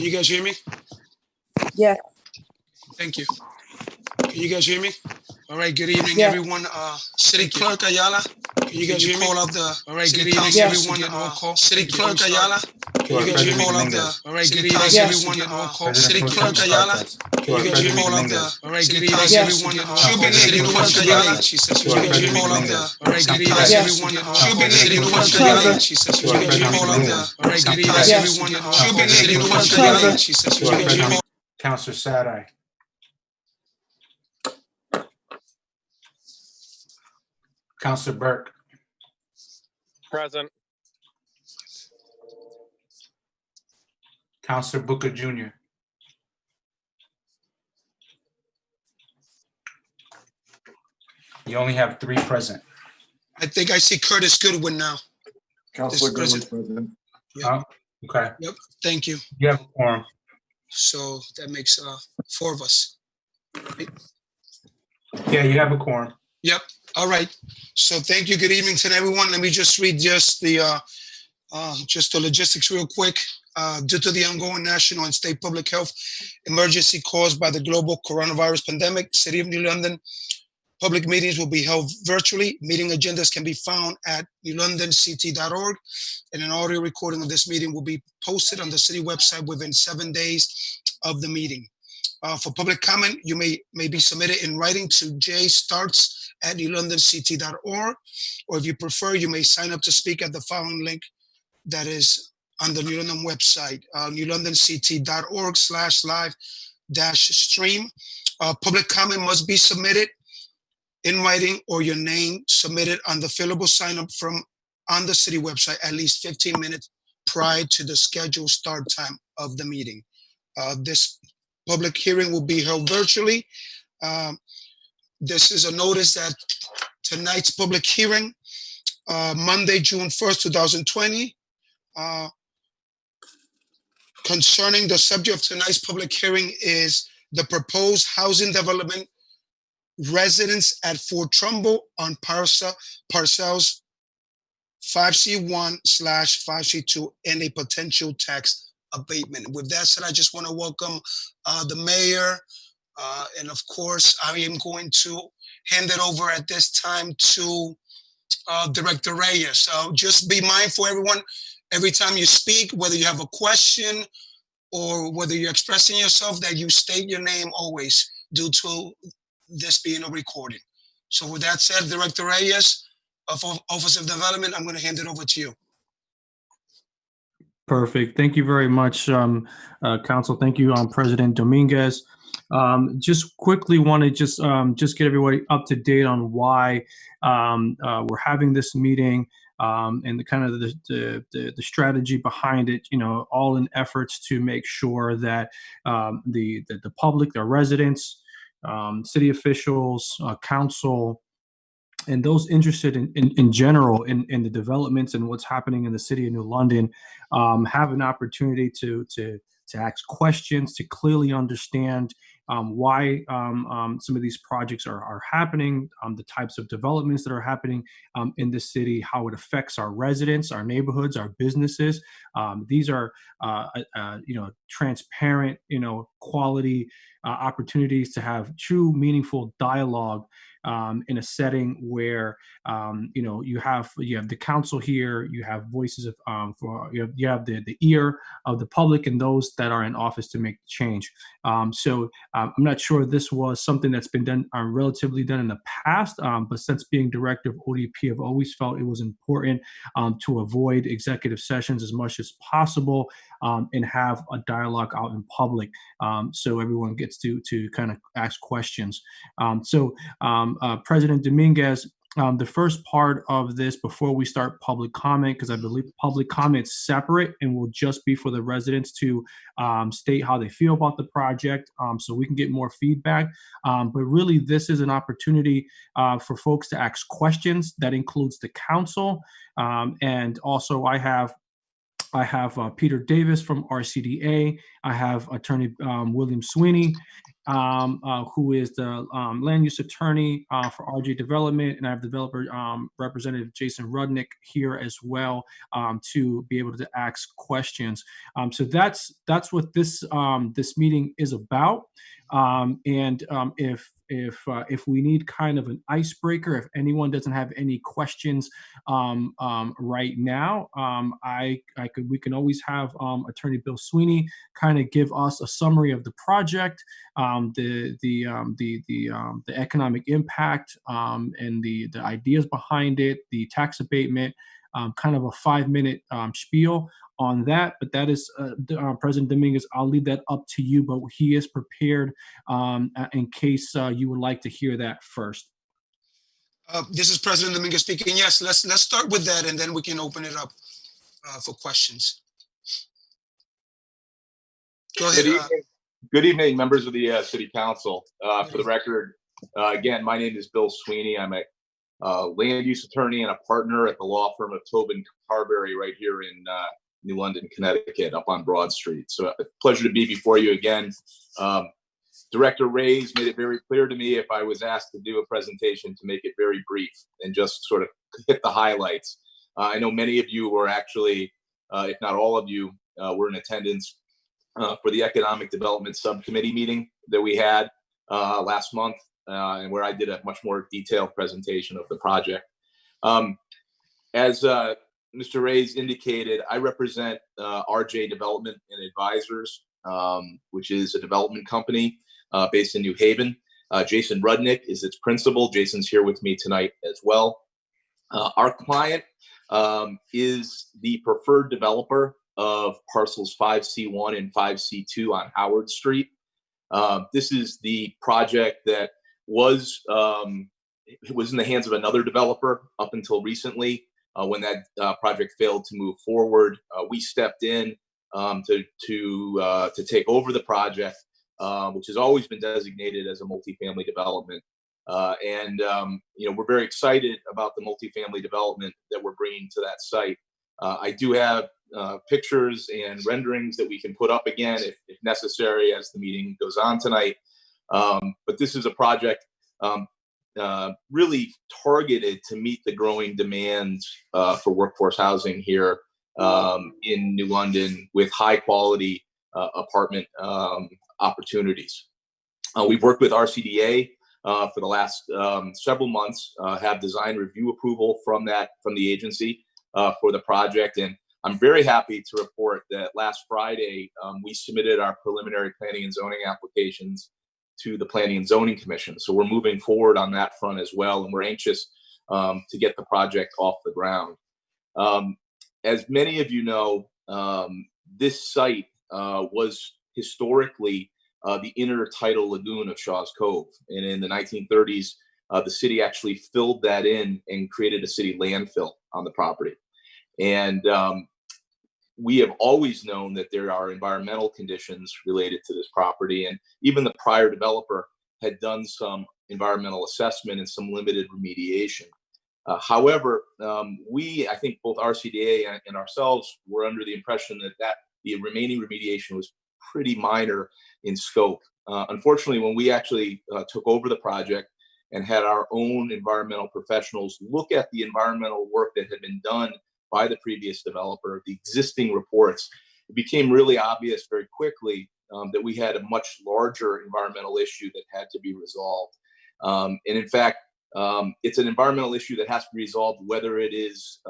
Can you guys hear me? Yes. Thank you. Can you guys hear me? All right, good evening, Yes. everyone. City Clerk Ayala, can you guys hear me? Call out the, all right, good evening, Yes. everyone. City Clerk Ayala, can you guys hear me? Call out the, all right, good evening, Yes. everyone. City Clerk Ayala, can you guys hear me? Call out the, all right, good evening, Yes. everyone. City Clerk Ayala, she says, can you guys hear me? Call out the, all right, good evening, Yes. everyone. City Clerk Ayala, she says, can you guys hear me? Call out the, all right, good evening, Yes. everyone. City Clerk Ayala, she says, can you guys hear me? Councilor Sarai. Councilor Burke. Present. Councilor Booker Jr. You only have 3 present. I think I see Curtis Goodwin now. Councilor Mr. Goodwin President. present. Yep. Okay. Yep, thank you. You have a quorum. So that makes 4 of us. Yeah, you have a quorum. Yep. All right. So thank you. Good evening to everyone. Let me just read just the logistics real quick. Due to the ongoing national and state public health emergency caused by the global coronavirus pandemic, City of New London public meetings will be held virtually. Meeting agendas can be found at newlondonct.org, and an audio recording of this meeting will be posted on the city website within 7 days of the meeting. For public comment, you may be submitted in writing to jstarts@newlondonct.org, or if you prefer, you may sign up to speak at the following link that is on the New London website, newlondonct.org/live-stream. Public comment must be submitted in writing or your name submitted on the fillable sign-up on the city website at least 15 minutes prior to the scheduled start time of the meeting. This public hearing will be held virtually. This is a notice that tonight's public hearing, Monday, June 1st, 2020, concerning the subject of tonight's public hearing is the proposed housing development residence at Fort Trumbull on parcels 5C1/5C2 and a potential tax abatement. With that said, I just want to welcome the mayor, and of course, I am going to hand it over at this time to Director Reyes. Just be mindful, everyone, every time you speak, whether you have a question or whether you're expressing yourself, that you state your name always, due to this being a recording. So with that said, Director Reyes of Office of Development, I'm going to hand it over to you. Perfect. Thank you very much, Council. Thank you, President Dominguez. Just quickly want to just get everybody up to date on why we're having this meeting, and the kind of the strategy behind it. You know, all in efforts to make sure that the public, the residents, city officials, council, and those interested in general in the developments and what's happening in the city of New London have an opportunity to ask questions, to clearly understand why some of these projects are happening, the types of developments that are happening in the city, how it affects our residents, our neighborhoods, our businesses. These are transparent, quality opportunities to have true, meaningful dialogue in a setting where you have the council here, you have voices of you have the ear of the public and those that are in office to make change. So I'm not sure this was something that's been done relatively done in the past, but since being director of ODP, I've always felt it was important to avoid executive sessions as much as possible and have a dialogue out in public, so everyone gets to kind of ask questions. President Dominguez, the first part of this, before we start public comment, because I believe public comment is separate and will just be for the residents to state how they feel about the project, so we can get more feedback. But really, this is an opportunity for folks to ask questions. That includes the council, and also I have Peter Davis from RCDA. I have Attorney William Sweeney, who is the land use attorney for RJ Development, and I have developer representative Jason Rudnick here as well to be able to ask questions. So that's what this this meeting is about. If we need kind of an icebreaker, if anyone doesn't have any questions right now, we can always have Attorney Bill Sweeney kind of give us a summary of the project, the economic impact, and the ideas behind it, the tax abatement, kind of a 5-minute spiel on that. But that is President Dominguez. I'll leave that up to you, but he is prepared in case you would like to hear that first. This is President Dominguez speaking. Yes, let's start with that, and then we can open it up for questions. Go ahead. Good evening, members of the City Council. For the record, again, my name is Bill Sweeney. I'm a land use attorney and a partner at the law firm of Tobin Carberry right here in New London, Connecticut, up on Broad Street. So a pleasure to be before you again. Director Reyes made it very clear to me if I was asked to do a presentation to make it very brief and just sort of hit the highlights. I know many of you were actually, if not all of you, were in attendance for the Economic Development Subcommittee meeting that we had last month, and where I did a much more detailed presentation of the project. As Mr. Reyes indicated, I represent RJ Development and Advisors, which is a development company based in New Haven. Jason Rudnick is its principal. Jason's here with me tonight as well. Our client is the preferred developer of parcels 5C1 and 5C2 on Howard Street. This is the project that was in the hands of another developer up until recently. When that project failed to move forward, we stepped in to take over the project, which has always been designated as a multifamily development. We're very excited about the multifamily development that we're bringing to that site. I do have pictures and renderings that we can put up again if necessary as the meeting goes on tonight. But this is a project really targeted to meet the growing demands for workforce housing here in New London with high quality apartment opportunities. We've worked with RCDA for the last several months, have design review approval from the agency for the project. And I'm very happy to report that last Friday, we submitted our preliminary planning and zoning applications to the Planning and Zoning Commission. So we're moving forward on that front as well. And we're anxious to get the project off the ground. As many of you know, this site was historically the inner tidal lagoon of Shaw's Cove. And in the 1930s, the city actually filled that in and created a city landfill on the property. And we have always known that there are environmental conditions related to this property. And even the prior developer had done some environmental assessment and some limited remediation. However, I think both RCDA and ourselves were under the impression that the remaining remediation was pretty minor in scope. Unfortunately, when we actually took over the project and had our own environmental professionals look at the environmental work that had been done by the previous developer, the existing reports, it became really obvious very quickly that we had a much larger environmental issue that had to be resolved. And in fact, it's an environmental issue that has to be resolved, whether it is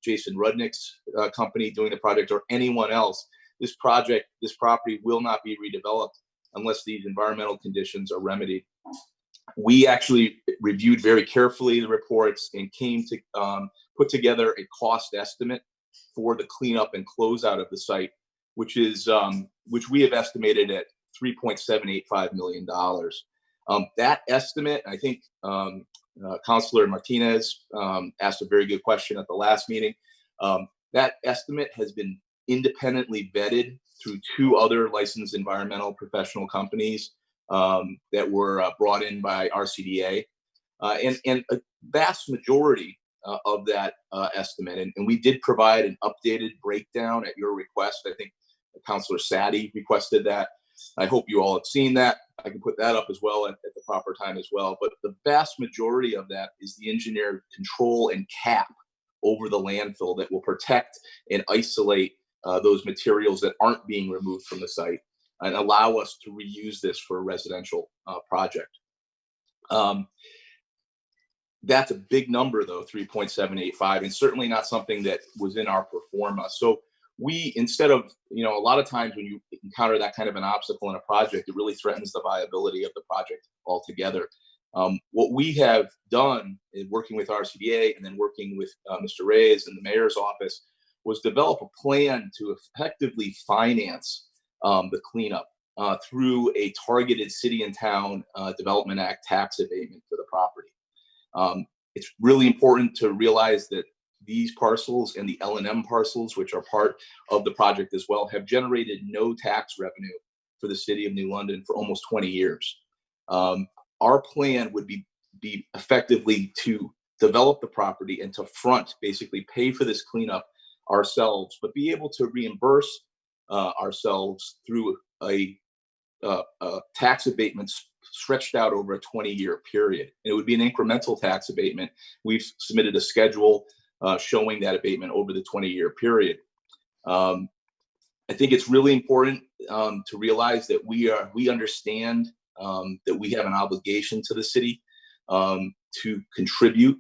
Jason Rudnick's company doing the project or anyone else. This property will not be redeveloped unless these environmental conditions are remedied. We actually reviewed very carefully the reports and came to put together a cost estimate for the cleanup and closeout of the site, which we have estimated at $3.785 million. That estimate, I think Councilor Martinez asked a very good question at the last meeting. That estimate has been independently vetted through two other licensed environmental professional companies that were brought in by RCDA. And a vast majority of that estimate, and we did provide an updated breakdown at your request. I think Councilor Sadi requested that. I hope you all have seen that. I can put that up as well at the proper time as well. But the vast majority of that is the engineered control and cap over the landfill that will protect and isolate those materials that aren't being removed from the site and allow us to reuse this for a residential project. That's a big number, though, 3.785, and certainly not something that was in our pro forma. So we, instead of, a lot of times when you encounter that kind of an obstacle in a project, it really threatens the viability of the project altogether. What we have done in working with RCDA and then working with Mr. Reyes and the mayor's office was develop a plan to effectively finance the cleanup through a targeted City and Town Development Act tax abatement for the property. It's really important to realize that these parcels and the L&M parcels, which are part of the project as well, have generated no tax revenue for the City of New London for almost 20 years. Our plan would be effectively to develop the property and to basically pay for this cleanup ourselves, but be able to reimburse ourselves through a tax abatement stretched out over a 20-year period. And it would be an incremental tax abatement. We've submitted a schedule showing that abatement over the 20-year period. I think it's really important to realize that we understand that we have an obligation to the city to contribute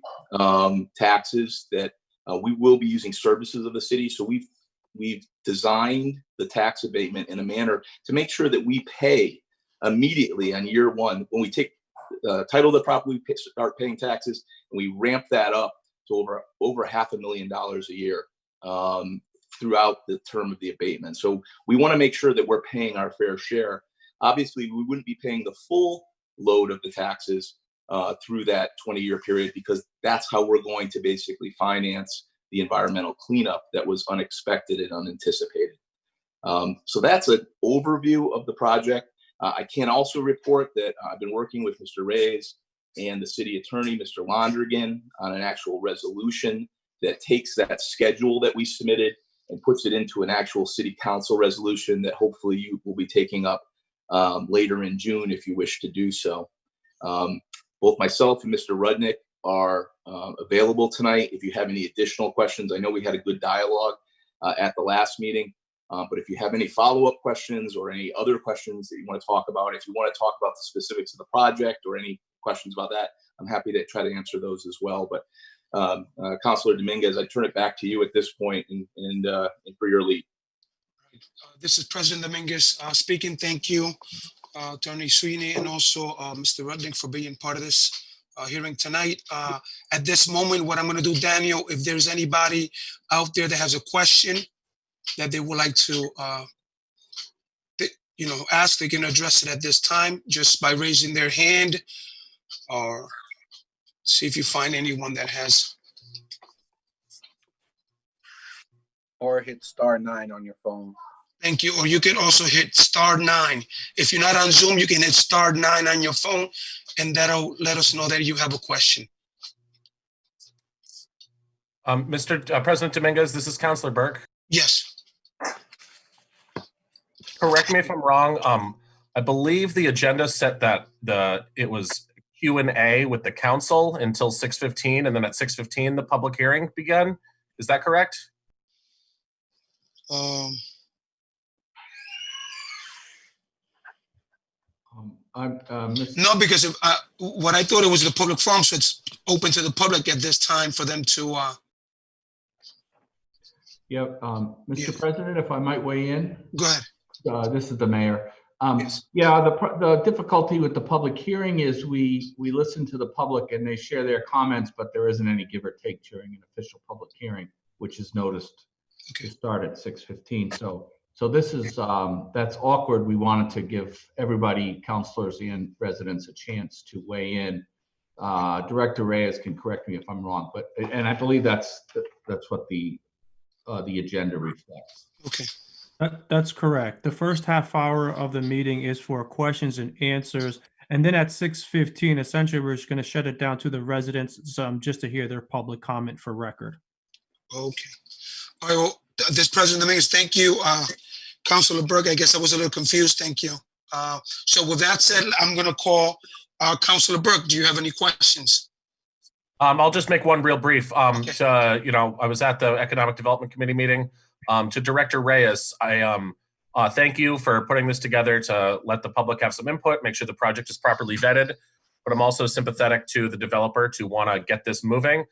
taxes, that we will be using services of the city. So we've designed the tax abatement in a manner to make sure that we pay immediately on year one. When we take title of the property, we start paying taxes, and we ramp that up to over $500,000 a year throughout the term of the abatement. So we want to make sure that we're paying our fair share. Obviously, we wouldn't be paying the full load of the taxes through that 20-year period, because that's how we're going to basically finance the environmental cleanup that was unexpected and unanticipated. So that's an overview of the project. I can also report that I've been working with Mr. Reyes and the city attorney, Mr. Londrigan, on an actual resolution that takes that schedule that we submitted and puts it into an actual city council resolution that hopefully you will be taking up later in June if you wish to do so. Both myself and Mr. Rudnick are available tonight if you have any additional questions. I know we had a good dialogue at the last meeting. But if you have any follow-up questions or any other questions that you want to talk about, if you want to talk about the specifics of the project or any questions about that, I'm happy to try to answer those as well. But Councilor Dominguez, I turn it back to you at this point and for your lead. This is President Dominguez speaking. Thank you, Attorney Sweeney, and also Mr. Rudnick for being part of this hearing tonight. At this moment, what I'm going to do, Daniel, if there's anybody out there that has a question that they would like to ask, they can address it at this time just by raising their hand, or see if you find anyone that has. Or hit *9 on your phone. Thank you. Or you can also hit *9. If you're not on Zoom, you can hit *9 on your phone, and that'll let us know that you have a question. Mr. President Dominguez, this is Councilor Burke. Yes. Correct me if I'm wrong. I believe the agenda set that it was Q&A with the council until 6:15, and then at 6:15 the public hearing began. Is that correct? No, because what I thought it was the public forum, so it's open to the public at this time for them to. Mr. President, if I might weigh in. Go ahead. This is the mayor. Yes. Yeah, the difficulty with the public hearing is we listen to the public and they share their comments, but there isn't any give or take during an official public hearing, which is noticed to start at 6:15. So this is that's awkward. We wanted to give everybody, councilors and residents, a chance to weigh in. Director Reyes can correct me if I'm wrong, and I believe that's what the agenda reflects. Okay. That's correct. The first half hour of the meeting is for questions and answers. And then at 6:15, essentially, we're just going to shut it down to the residents just to hear their public comment for record. Okay. All right. Well, this President Dominguez, thank you. Councilor Burke, I guess I was a little confused. Thank you. So with that said, I'm going to call Councilor Burke. Do you have any questions? I'll just make one real brief. Okay. I was at the Economic Development Committee meeting. To Director Reyes, I thank you for putting this together to let the public have some input, make sure the project is properly vetted. But I'm also sympathetic to the developer to want to get this moving.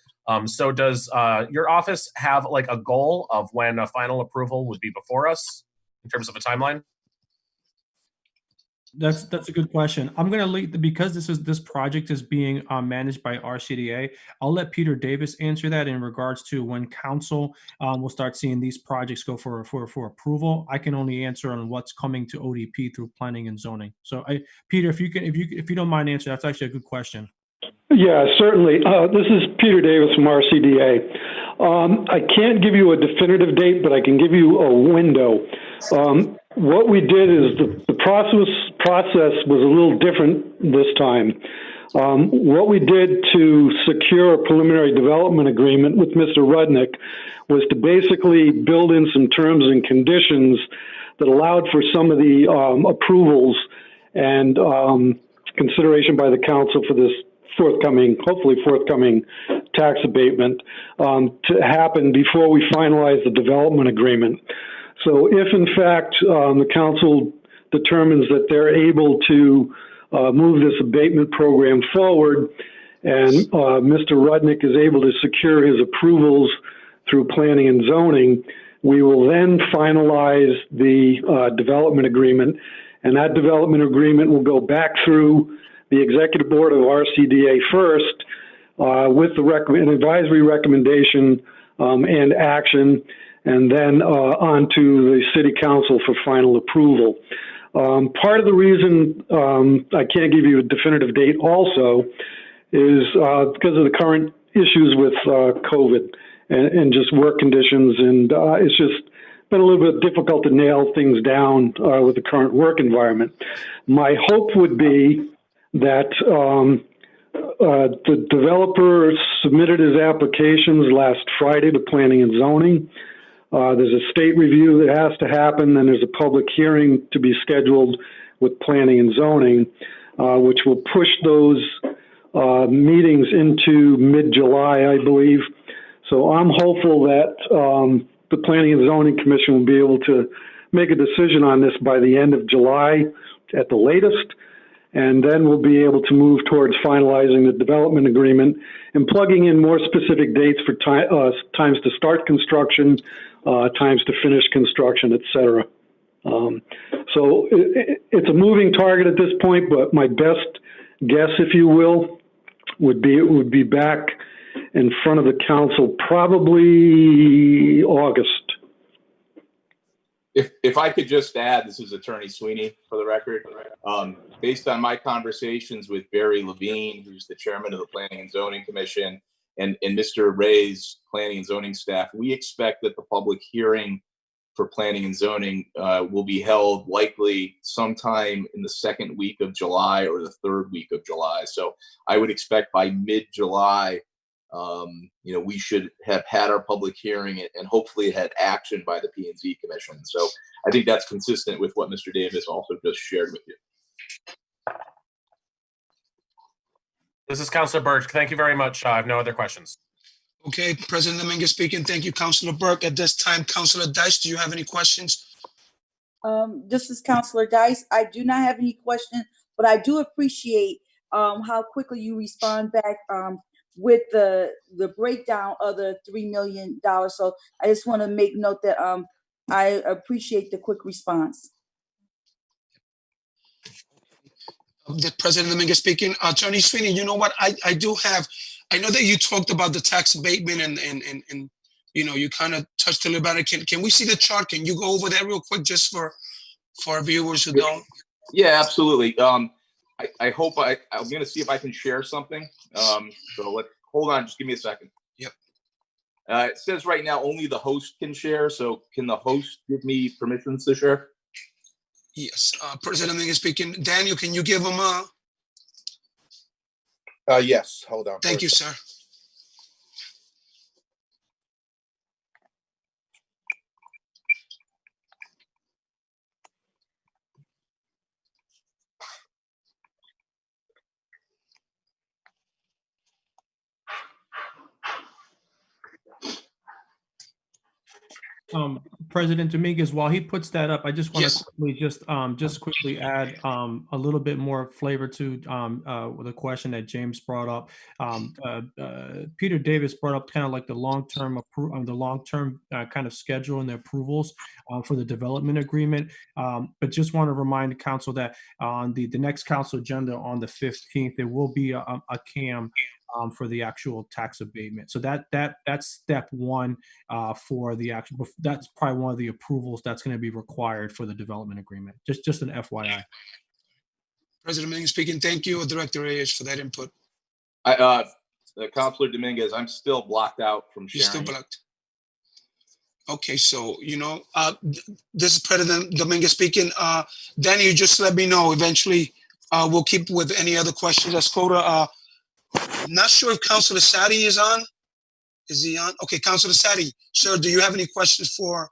So does your office have like a goal of when a final approval would be before us in terms of a timeline? That's a good question. I'm gonna leave because this project is being managed by RCDA. I'll let Peter Davis answer that in regards to when council will start seeing these projects go for approval. I can only answer on what's coming to ODP through planning and zoning. So, Peter, if you don't mind answering, that's actually a good question. Yeah, certainly. This is Peter Davis from RCDA. I can't give you a definitive date, but I can give you a window. What we did is the process was a little different this time. What we did to secure a preliminary development agreement with Mr. Rudnick was to basically build in some terms and conditions that allowed for some of the approvals and consideration by the council for this hopefully forthcoming tax abatement to happen before we finalize the development agreement. So if in fact the council determines that they're able to move this abatement program forward and Mr. Rudnick is able to secure his approvals through planning and zoning, we will then finalize the development agreement, and that development agreement will go back through the executive board of RCDA first with an advisory recommendation and action, and then on to the city council for final approval. Part of the reason I can't give you a definitive date also is because of the current issues with COVID and just work conditions, and it's just been a little bit difficult to nail things down with the current work environment. My hope would be that the developer submitted his applications last Friday to planning and zoning. There's a state review that has to happen, and there's a public hearing to be scheduled with planning and zoning, which will push those meetings into mid-July, I believe. So I'm hopeful that the Planning and Zoning Commission will be able to make a decision on this by the end of July at the latest. And then we'll be able to move towards finalizing the development agreement and plugging in more specific dates for times to start construction, times to finish construction, et cetera. So it's a moving target at this point, but my best guess, if you will, would be it would be back in front of the council probably August. If I could just add, this is Attorney Sweeney for the record. Based on my conversations with Barry Levine, who's the chairman of the Planning and Zoning Commission, and Mr. Ray's planning and zoning staff, we expect that the public hearing for planning and zoning will be held likely sometime in the second week of July or the third week of July. So I would expect by mid-July, we should have had our public hearing and hopefully had action by the P&Z Commission. So I think that's consistent with what Mr. Davis also just shared with you. This is Councilor Burke. Thank you very much. I have no other questions. Okay, President Dominguez speaking. Thank you, Councilor Burke. At this time, Councilor Dice, do you have any questions? This is Councilor Dice. I do not have any questions, but I do appreciate how quickly you respond back with the breakdown of the $3 million. So I just want to make note that I appreciate the quick response. President Dominguez speaking. Attorney Sweeney, you know what? I know that you talked about the tax abatement and you kind of touched a little about it. Can we see the chart? Can you go over that real quick just for our viewers who don't? Yeah, absolutely. I hope I'm going to see if I can share something. So hold on, just give me a second. Yep. It says right now only the host can share. So can the host give me permissions to share? Yes. President Dominguez speaking. Daniel, can you give him a? Yes, hold on. Thank you, sir. President Dominguez, while he puts that up, I just want Yes. to quickly just quickly add a little bit more flavor to the question that James brought up. Peter Davis brought up kind of like the long-term kind of schedule and the approvals for the development agreement. But just want to remind the council that on the next council agenda on the 15th, there will be a CAM for the actual tax abatement. So that's step one for the actual. That's probably one of the approvals that's going to be required for the development agreement. Just an FYI. President Dominguez speaking. Thank you, Director Reyes, for that input. Councilor Dominguez, I'm still blocked out from You're still sharing. blocked. Okay, so this is President Dominguez speaking. Danny, you just let me know. Eventually, we'll keep with any other questions. Let's go to. Not sure if Councilor Sadi is on. Is he on? Okay, Councilor Sadi, sir, do you have any questions for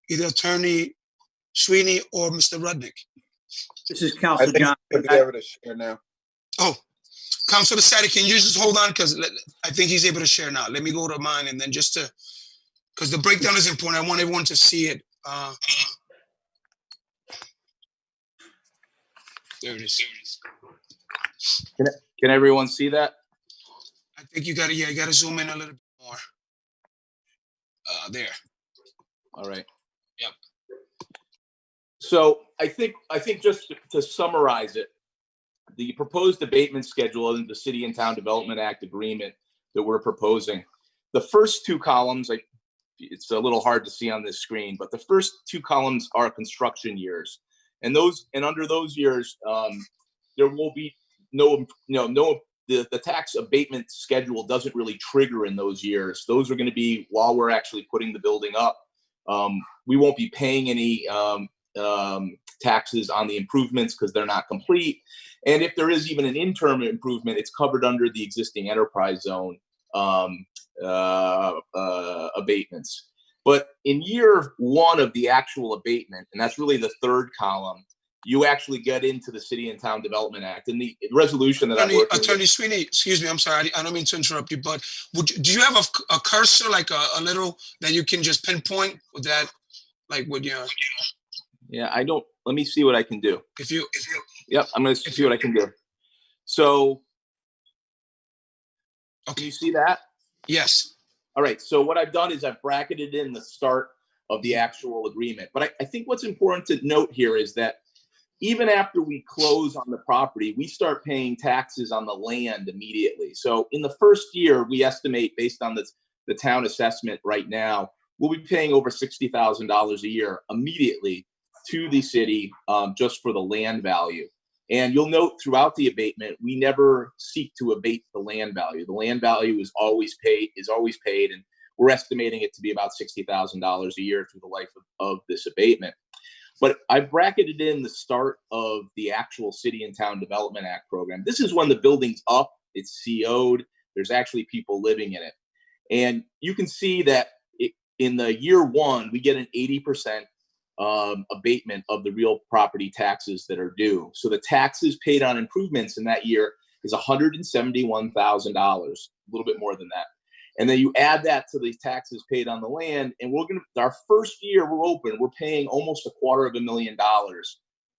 either Attorney Sweeney or Mr. Rudnick? This is I Councilor think John. you'll be able to share now. Oh, Councilor Sadi, can you just hold on? Because I think he's able to share now. Let me go to mine and then because the breakdown is important. I want everyone to see it. There it is. Can everyone see that? I think you got to zoom in a little bit more. There. All right. Yep. So I think just to summarize it, the proposed abatement schedule in the City and Town Development Act agreement that we're proposing, the first two columns, it's a little hard to see on this screen, but the first two columns are construction years, and under those years, there will be the tax abatement schedule doesn't really trigger in those years. Those are going to be while we're actually putting the building up. We won't be paying any taxes on the improvements because they're not complete. And if there is even an interim improvement, it's covered under the existing enterprise zone abatements. But in year one of the actual abatement, and that's really the third column, you actually get into the City and Town Development Act. And the resolution that Attorney Sweeney, excuse me, I'm sorry, I don't mean to interrupt you, but do you have a cursor, like a little that you can just pinpoint with that, like with your? Yeah, I don't. Let me see what I can do. Yep, I'm going to see what I can do. So, okay. Can you see that? Yes. All right. So what I've done is I've bracketed in the start of the actual agreement. But I think what's important to note here is that even after we close on the property, we start paying taxes on the land immediately. So in the first year, we estimate, based on the town assessment right now, we'll be paying over $60,000 a year immediately to the city just for the land value. And you'll note throughout the abatement, we never seek to abate the land value. The land value is always paid, and we're estimating it to be about $60,000 a year through the life of this abatement. But I bracketed in the start of the actual City and Town Development Act program. This is when the building's up, it's CO'd, there's actually people living in it. And you can see that in the year one, we get an 80% abatement of the real property taxes that are due. So the taxes paid on improvements in that year is $171,000, a little bit more than that. And then you add that to the taxes paid on the land, and our first year we're open, we're paying almost $250,000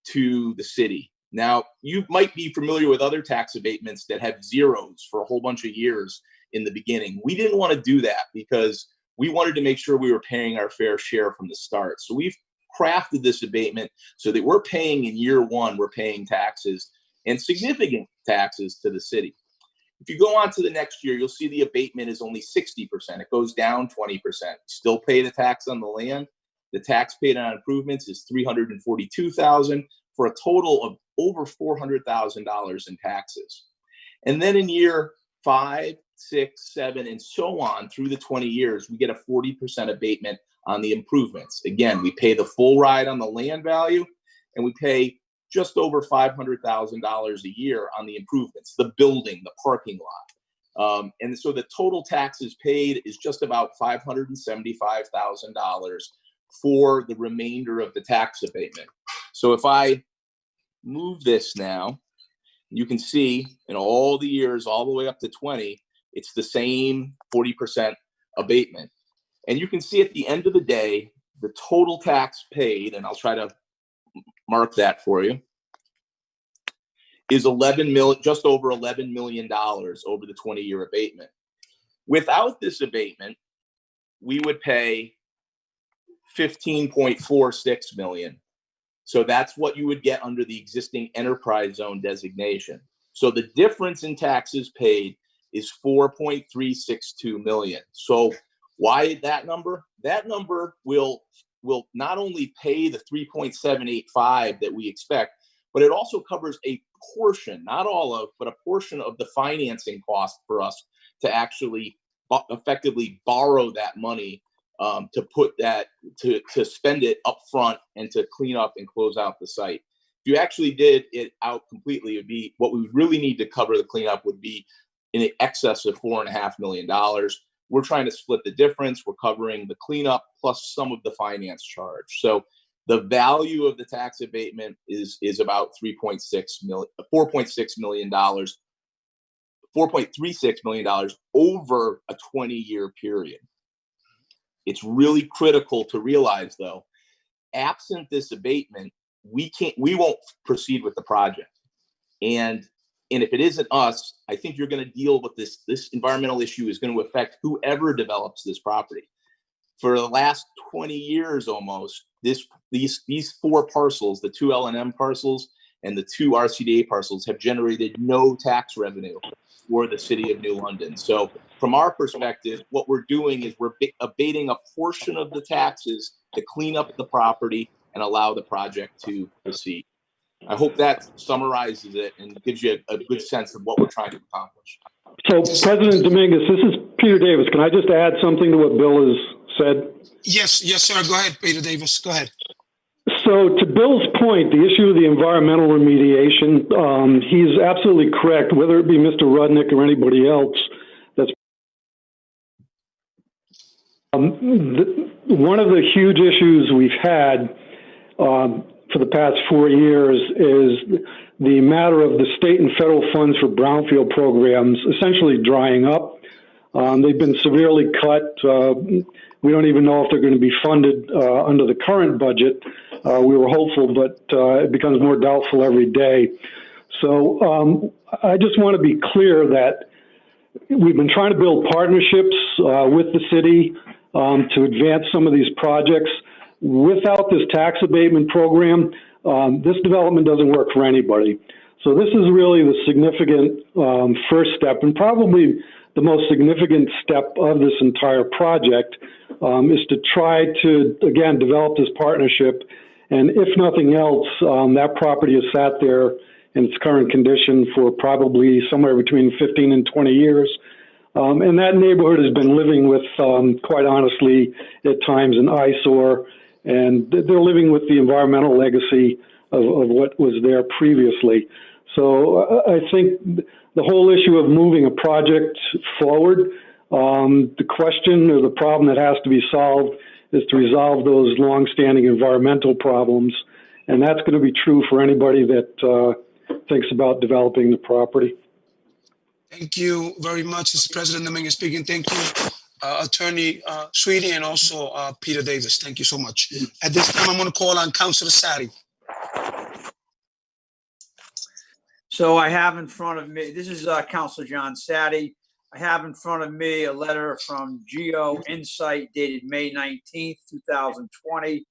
to the city. Now, you might be familiar with other tax abatements that have zeros for a whole bunch of years in the beginning. We didn't want to do that because we wanted to make sure we were paying our fair share from the start. So we've crafted this abatement so that we're paying in year one, we're paying taxes, and significant taxes to the city. If you go on to the next year, you'll see the abatement is only 60%. It goes down 20%. Still pay the tax on the land. The tax paid on improvements is $342,000 for a total of over $400,000 in taxes. And then in year 5, 6, 7, and so on through the 20 years, we get a 40% abatement on the improvements. Again, we pay the full ride on the land value, and we pay just over $500,000 a year on the improvements, the building, the parking lot. And so the total taxes paid is just about $575,000 for the remainder of the tax abatement. So if I move this now, you can see in all the years, all the way up to 20, it's the same 40% abatement. And you can see at the end of the day, the total tax paid, and I'll try to mark that for you, is just over $11 million over the 20-year abatement. Without this abatement, we would pay $15.46 million. So that's what you would get under the existing enterprise zone designation. So the difference in taxes paid is $4.362 million. So why that number? That number will not only pay the $3.785 that we expect, but it also covers a portion, not all of, but a portion of the financing cost for us to actually effectively borrow that money, to put that, to spend it up front and to clean up and close out the site. If you actually did it out completely, it would be, what we would really need to cover the cleanup would be in excess of $4.5 million. We're trying to split the difference. We're covering the cleanup plus some of the finance charge. So the value of the tax abatement is about $4.36 million over a 20-year period. It's really critical to realize, though, absent this abatement, we won't proceed with the project. And if it isn't us, I think you're going to deal with this environmental issue is going to affect whoever develops this property. For the last 20 years almost, these four parcels, the two L&M parcels and the two RCDA parcels, have generated no tax revenue for the city of New London. So from our perspective, what we're doing is we're abating a portion of the taxes to clean up the property and allow the project to proceed. I hope that summarizes it and gives you a good sense of what we're trying to accomplish. So, President Dominguez, this is Peter Davis. Can I just add something to what Bill has said? Yes, sir. Go ahead, Peter Davis. Go ahead. So, to Bill's point, the issue of the environmental remediation, he's absolutely correct, whether it be Mr. Rudnick or anybody else. That's one of the huge issues we've had for the past 4 years is the matter of the state and federal funds for brownfield programs essentially drying up. They've been severely cut. We don't even know if they're going to be funded under the current budget. We were hopeful, but it becomes more doubtful every day. So I just want to be clear that we've been trying to build partnerships with the city to advance some of these projects. Without this tax abatement program, this development doesn't work for anybody. So this is really the significant first step, and probably the most significant step of this entire project, is to try to, again, develop this partnership. And if nothing else, that property has sat there in its current condition for probably somewhere between 15 and 20 years. And that neighborhood has been living with, quite honestly, at times an eyesore, and they're living with the environmental legacy of what was there previously. So I think the whole issue of moving a project forward, the question or the problem that has to be solved is to resolve those longstanding environmental problems. And that's going to be true for anybody that thinks about developing the property. Thank you very much. This is President Dominguez speaking. Thank you, Attorney Sweetie, and also Peter Davis. Thank you so much. At this time, I'm going to call on Councilor Sadi. So I have in front of me, this is Councilor John Sadi. I have in front of me a letter from Geo Insight dated May 19th, 2020.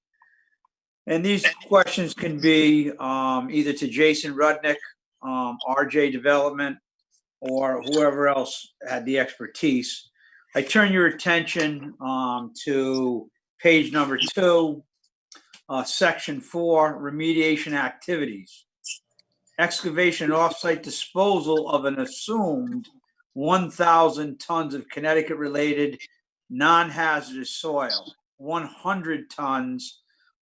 And these questions can be either to Jason Rudnick, RJ Development, or whoever else had the expertise. I turn your attention to page number 2, section 4, remediation activities. Excavation and offsite disposal of an assumed 1,000 tons of Connecticut-related non-hazardous soil, 100 tons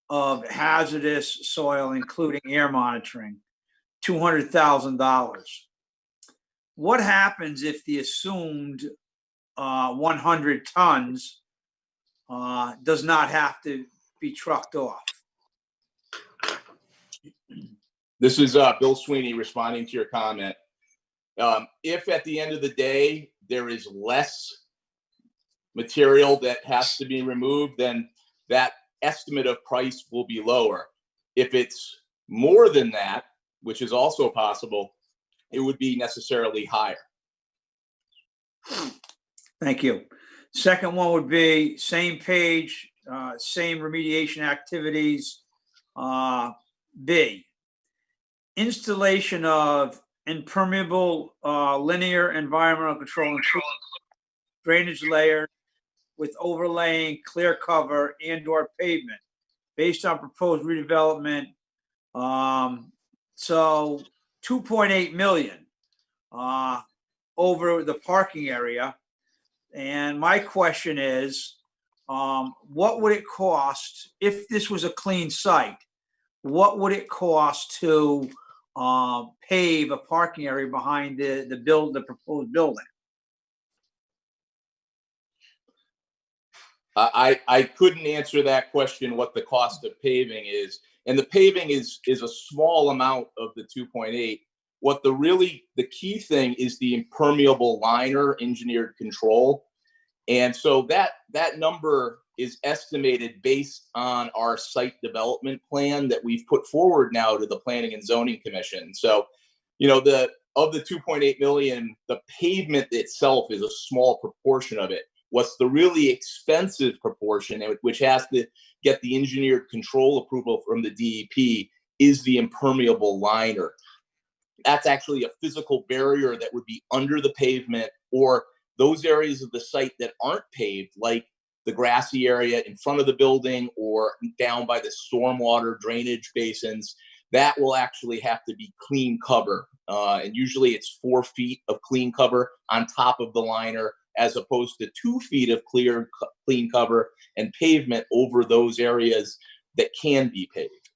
of hazardous soil, including air monitoring, $200,000. What happens if the assumed 100 tons does not have to be trucked off? This is Bill Sweeney responding to your comment. If at the end of the day there is less material that has to be removed, then that estimate of price will be lower. If it's more than that, which is also possible, it would be necessarily higher. Thank you. Second one would be same page, same remediation activities. B, installation of impermeable linear environmental control drainage layer with overlaying clear cover and/or pavement based on proposed redevelopment. So 2.8 million over the parking area. And my question is, what would it cost if this was a clean site? What would it cost to pave a parking area behind the proposed building? I couldn't answer that question, what the cost of paving is. And the paving is a small amount of the 2.8. What the key thing is the impermeable liner engineered control. And so that number is estimated based on our site development plan that we've put forward now to the Planning and Zoning Commission. So, of the 2.8 million, the pavement itself is a small proportion of it. What's the really expensive proportion, which has to get the engineered control approval from the DEP, is the impermeable liner. That's actually a physical barrier that would be under the pavement, or those areas of the site that aren't paved, like the grassy area in front of the building or down by the stormwater drainage basins, that will actually have to be clean cover. And usually it's 4 feet of clean cover on top of the liner, as opposed to 2 feet of clean cover and pavement over those areas that can be paved.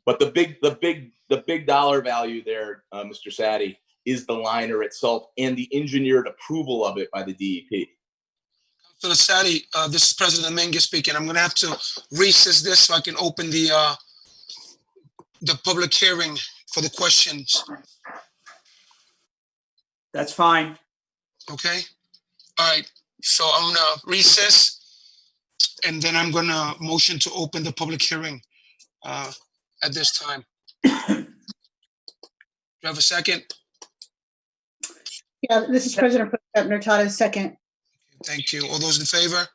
But the big dollar value there, Mr. Sadi, is the liner itself and the engineered approval of it by the DEP. So Sadi, this is President Dominguez speaking. I'm going to have to recess this so I can open the public hearing for the questions. That's fine. Okay. All right. So I'm going to recess, and then I'm going to motion to open the public hearing at this time. Do you have a second? Yeah, this is President Nurtado, second. Thank you. All those in favor?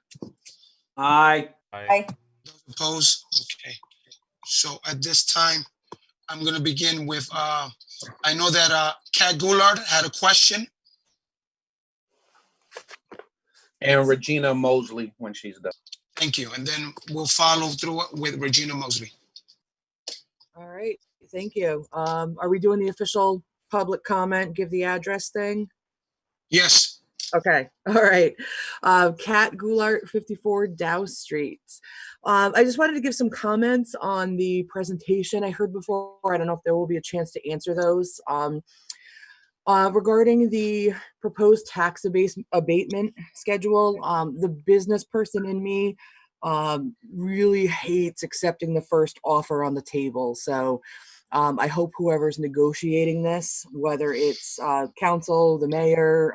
Aye. Aye. Those opposed? Okay. So at this time, I'm going to begin with, I know that Kat Goulart had a question. And Regina Mosley when she's done. Thank you. And then we'll follow through with Regina Mosley. All right. Thank you. Are we doing the official public comment, give the address thing? Yes. Okay. All right. Kat Goulart, 54 Dow Street. I just wanted to give some comments on the presentation I heard before. I don't know if there will be a chance to answer those. Regarding the proposed tax abatement schedule, the business person in me really hates accepting the first offer on the table. So I hope whoever's negotiating this, whether it's council, the mayor,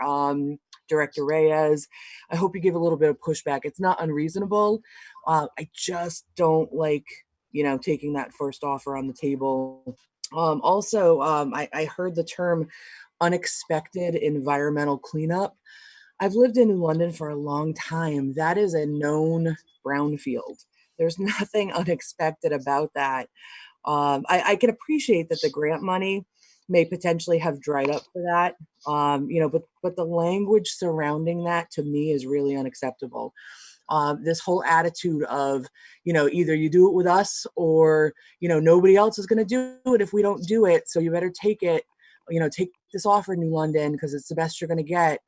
Director Reyes, I hope you give a little bit of pushback. It's not unreasonable. I just don't like, taking that first offer on the table. Also, I heard the term unexpected environmental cleanup. I've lived in New London for a long time. That is a known brownfield. There's nothing unexpected about that. I can appreciate that the grant money may potentially have dried up for that, but the language surrounding that to me is really unacceptable. This whole attitude of, either you do it with us or, nobody else is going to do it if we don't do it. So you better take it, take this offer in New London because it's the best you're going to get.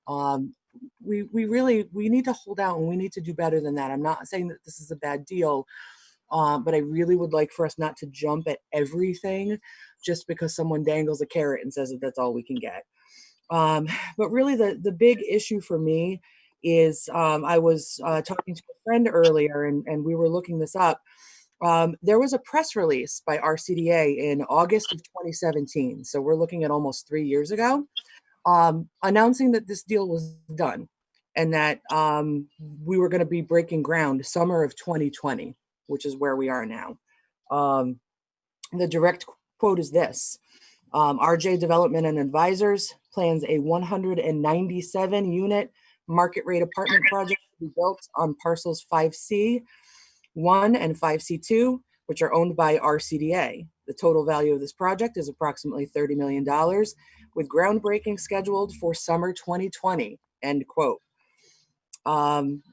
We need to hold out and we need to do better than that. I'm not saying that this is a bad deal, but I really would like for us not to jump at everything just because someone dangles a carrot and says that that's all we can get. But really the big issue for me is I was talking to a friend earlier and we were looking this up. There was a press release by RCDA in August of 2017. So we're looking at almost 3 years ago, announcing that this deal was done. and that we were going to be breaking ground summer of 2020, which is where we are now. The direct quote is this: RJ Development and Advisors plans a 197 unit market rate apartment project to be built on parcels 5C1 and 5C2, which are owned by RCDA. The total value of this project is approximately $30 million, with groundbreaking scheduled for summer 2020, end quote.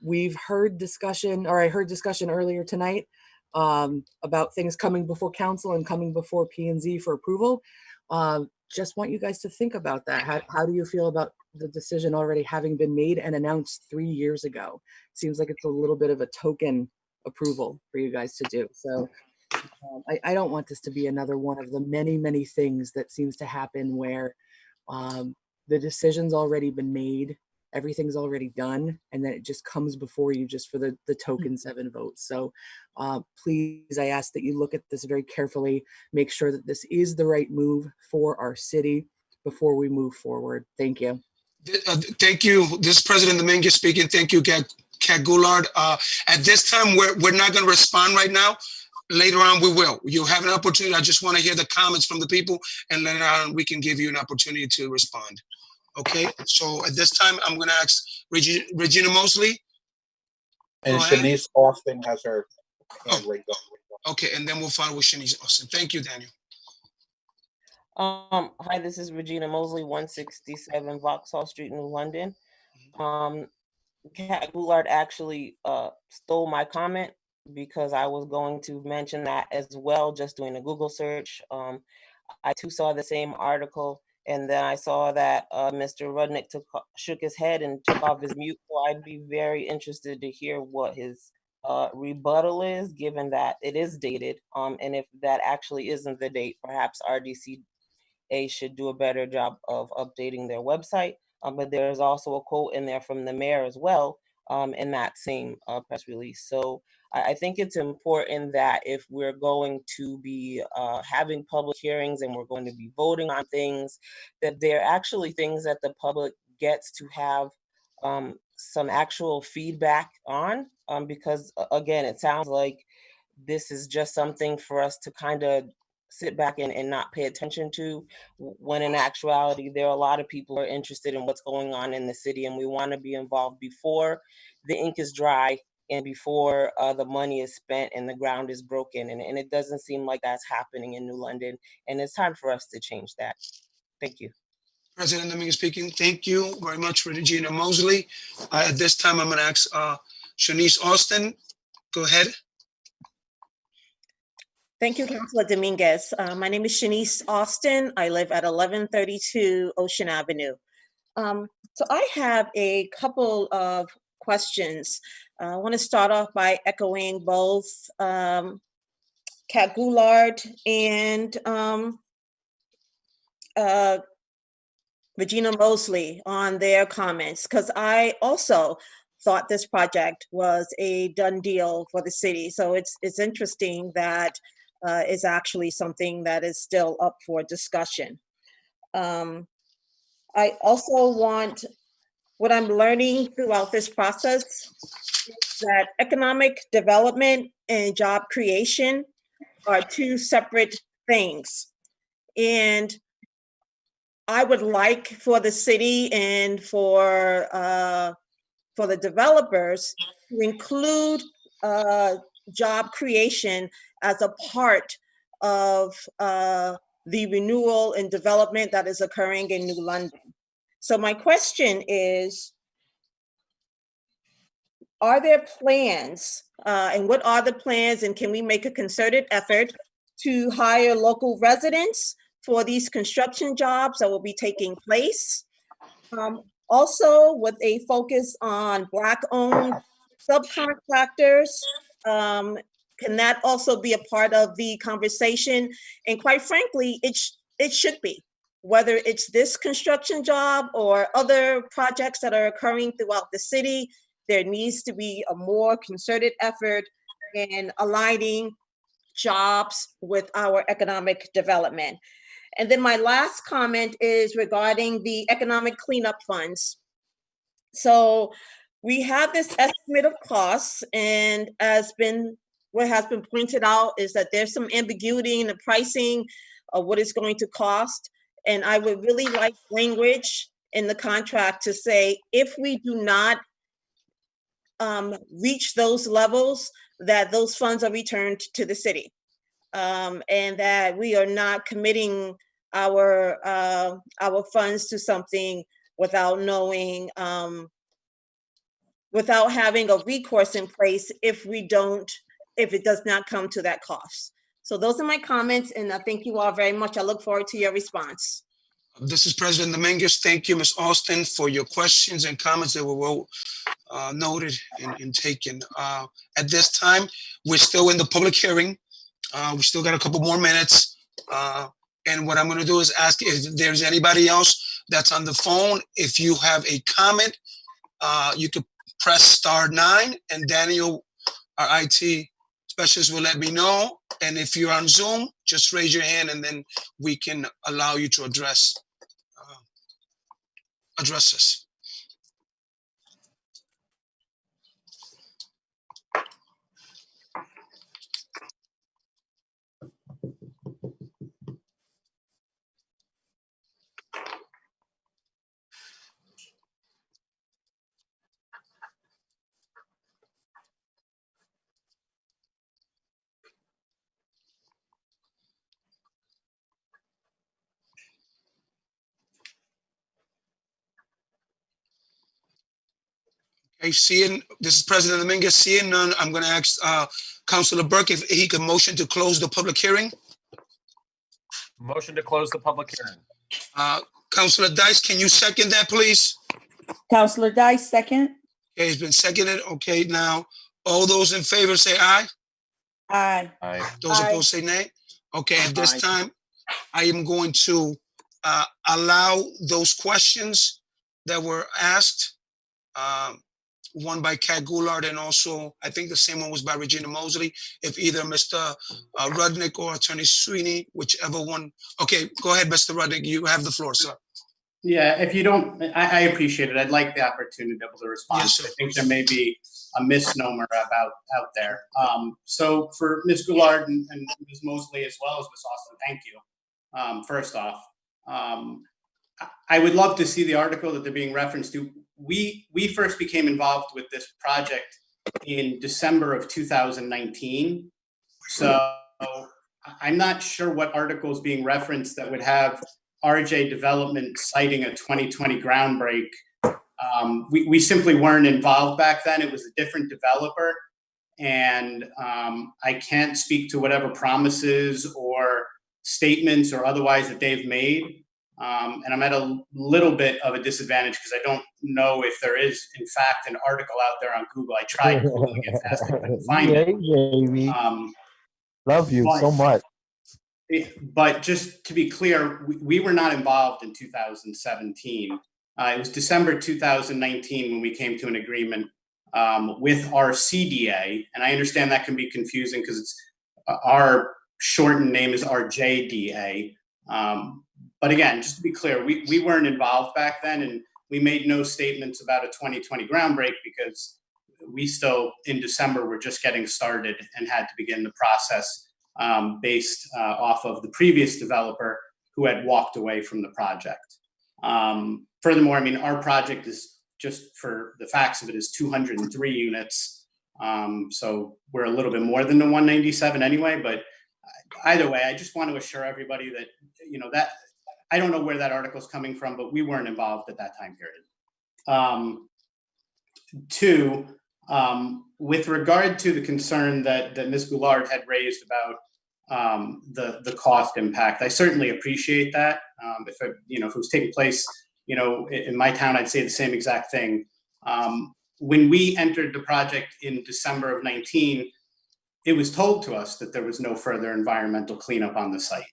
We've heard discussion, or I heard discussion earlier tonight about things coming before council and coming before P&Z for approval. Just want you guys to think about that. How do you feel about the decision already having been made and announced 3 years ago? Seems like it's a little bit of a token approval for you guys to do. So I don't want this to be another one of the many, many things that seems to happen where the decision's already been made, everything's already done, and then it just comes before you just for the token 7 votes. So please, I ask that you look at this very carefully, make sure that this is the right move for our city before we move forward. Thank you. Thank you. This is President Dominguez speaking. Thank you, Kat Goulart. At this time, we're not going to respond right now. Later on, we will. You have an opportunity. I just want to hear the comments from the people, and later on, we can give you an opportunity to respond. Okay, so at this time, I'm going to ask Regina Mosley. And Shanice Austin has her hand raised up. Okay, and then we'll follow with Shanice Austin. Thank you, Daniel. Hi, this is Regina Mosley, 167 Vauxhall Street, New London. Kat Goulart actually stole my comment because I was going to mention that as well, just doing a Google search. I too saw the same article, and then I saw that Mr. Rudnick shook his head and took off his mute. So I'd be very interested to hear what his rebuttal is, given that it is dated. And if that actually isn't the date, perhaps RDCA should do a better job of updating their website. But there's also a quote in there from the mayor as well in that same press release. So I think it's important that if we're going to be having public hearings and we're going to be voting on things, that they're actually things that the public gets to have some actual feedback on, because again, it sounds like this is just something for us to kind of sit back and not pay attention to, when in actuality, there are a lot of people who are interested in what's going on in the city, and we want to be involved before the ink is dry and before the money is spent and the ground is broken. And it doesn't seem like that's happening in New London, and it's time for us to change that. Thank you. President Dominguez speaking. Thank you very much, Regina Mosley. At this time, I'm going to ask Shanice Austin. Go ahead. Thank you, Councilor Dominguez. My name is Shanice Austin. I live at 1132 Ocean Avenue. So I have a couple of questions. I want to start off by echoing both Kat Goulart and Regina Mosley on their comments, because I also thought this project was a done deal for the city. So it's interesting that is actually something that is still up for discussion. I also want, what I'm learning throughout this process is that economic development and job creation are two separate things. And I would like for the city and for the developers to include job creation as a part of the renewal and development that is occurring in New London. So my question is, are there plans, and what are the plans, and can we make a concerted effort to hire local residents for these construction jobs that will be taking place? Also, with a focus on Black-owned subcontractors, can that also be a part of the conversation? And quite frankly, it should be, whether it's this construction job or other projects that are occurring throughout the city. There needs to be a more concerted effort in aligning jobs with our economic development. And then my last comment is regarding the economic cleanup funds. So we have this estimate of costs, and what has been pointed out is that there's some ambiguity in the pricing of what it's going to cost. And I would really like language in the contract to say, if we do not reach those levels, that those funds are returned to the city, and that we are not committing our funds to something without knowing, without having a recourse in place if it does not come to that cost. So those are my comments, and I thank you all very much. I look forward to your response. This is President Dominguez. Thank you, Ms. Austin, for your questions and comments that were well noted and taken. At this time, we're still in the public hearing. We still got a couple more minutes. And what I'm going to do is ask if there's anybody else that's on the phone. If you have a comment, you could press *9, and Daniel, our IT specialist, will let me know. And if you're on Zoom, just raise your hand, and then we can allow you to address us. Okay, this is President Dominguez. Seeing none, I'm going to ask Councilor Burke if he can motion to close the public hearing. Motion to close the public hearing. Councilor Dice, can you second that, please? Councilor Dice, second. Okay, it's been seconded. Okay, now all those in favor say aye. Aye. Aye. Those opposed say nay. Okay, at this time, I am going to allow those questions that were asked. One by Kat Goulart, and also I think the same one was by Regina Mosley. If either Mr. Rudnick or Attorney Sweeney, whichever one. Okay, go ahead, Mr. Rudnick. You have the floor, sir. Yeah, if you don't, I appreciate it. I'd like the opportunity to be able to respond. Yes, I think there may be a misnomer out there. So for Ms. Goulart and Ms. Mosley, as well as Ms. Austin, thank you. First off, I would love to see the article that they're being referenced to. We first became involved with this project in December of 2019. So I'm not sure what article is being referenced that would have RJ Development citing a 2020 groundbreak. We simply weren't involved back then. It was a different developer. And I can't speak to whatever promises or statements or otherwise that they've made. And I'm at a little bit of a disadvantage because I don't know if there is, in fact, an article out there on Google. I tried Googling it fast, I couldn't find it. Love you so much. But just to be clear, we were not involved in 2017. It was December 2019 when we came to an agreement with our CDA. And I understand that can be confusing because it's our shortened name is RJDA. But again, just to be clear, we weren't involved back then, and we made no statements about a 2020 groundbreak because we still, in December, were just getting started and had to begin the process based off of the previous developer who had walked away from the project. Furthermore, I mean, our project is, just for the facts of it, is 203 units. So we're a little bit more than the 197 anyway, but either way, I just want to assure everybody that, that I don't know where that article is coming from, but we weren't involved at that time period. Two, with regard to the concern that Ms. Goulart had raised about the cost impact, I certainly appreciate that. If it was taking place, in my town, I'd say the same exact thing. When we entered the project in December of 19, it was told to us that there was no further environmental cleanup on the site.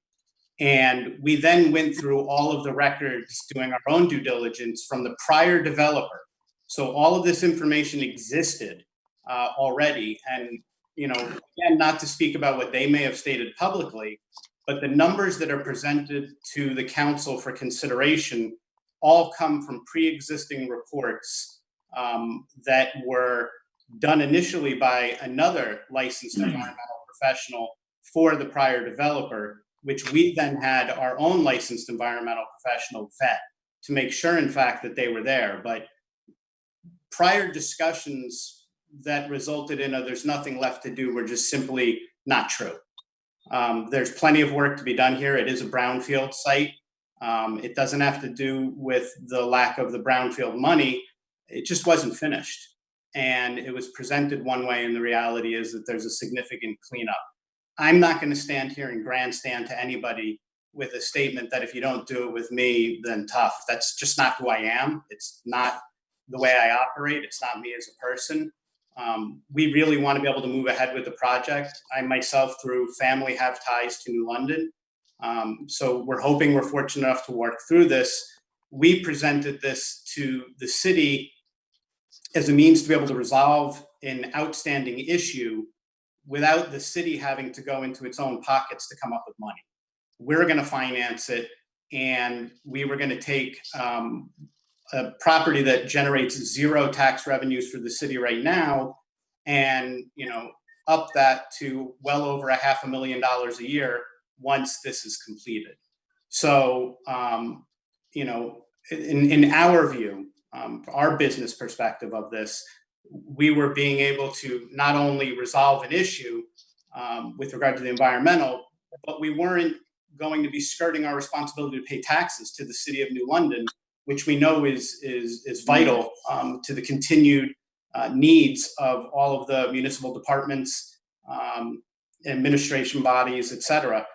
And we then went through all of the records doing our own due diligence from the prior developer. So all of this information existed already. And, again, not to speak about what they may have stated publicly, but the numbers that are presented to the council for consideration all come from pre-existing reports that were done initially by another licensed environmental professional for the prior developer, which we then had our own licensed environmental professional vet to make sure, in fact, that they were there. But prior discussions that resulted in there's nothing left to do were just simply not true. There's plenty of work to be done here. It is a brownfield site. It doesn't have to do with the lack of the brownfield money. It just wasn't finished. And it was presented one way, and the reality is that there's a significant cleanup. I'm not going to stand here and grandstand to anybody with a statement that if you don't do it with me, then tough. That's just not who I am. It's not the way I operate. It's not me as a person. We really want to be able to move ahead with the project. I myself, through family, have ties to New London. So we're hoping we're fortunate enough to work through this. We presented this to the city as a means to be able to resolve an outstanding issue without the city having to go into its own pockets to come up with money. We're going to finance it, and we were going to take a property that generates zero tax revenues for the city right now, and up that to well over $500,000 a year once this is completed. So, in our view, our business perspective of this, we were being able to not only resolve an issue with regard to the environmental, but we weren't going to be skirting our responsibility to pay taxes to the city of New London, which we know is vital to the continued needs of all of the municipal departments, administration bodies, et cetera.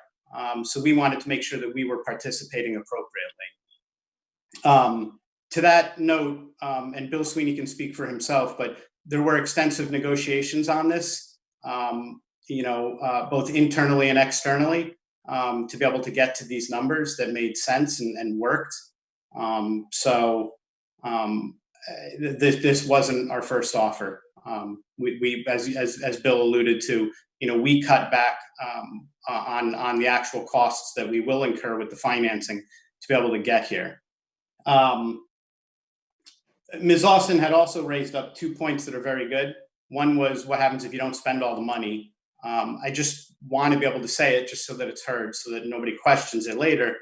So we wanted to make sure that we were participating appropriately. To that note, and Bill Sweeney can speak for himself, but there were extensive negotiations on this, both internally and externally, to be able to get to these numbers that made sense and worked. This wasn't our first offer. We as Bill alluded to, we cut back on the actual costs that we will incur with the financing to be able to get here. Ms. Austin had also raised up 2 points that are very good. One was what happens if you don't spend all the money. I just want to be able to say it just so that it's heard, so that nobody questions it later.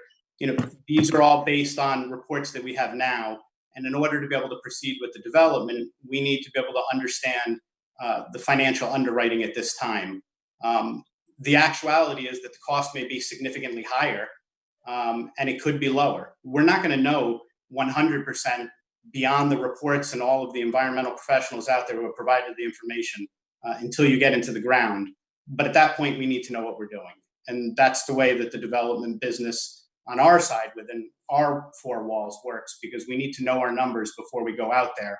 These are all based on reports that we have now. And in order to be able to proceed with the development, we need to be able to understand the financial underwriting at this time. The actuality is that the cost may be significantly higher, and it could be lower. We're not going to know 100% beyond the reports and all of the environmental professionals out there who have provided the information until you get into the ground. But at that point, we need to know what we're doing. And that's the way that the development business on our side within our four walls works, because we need to know our numbers before we go out there.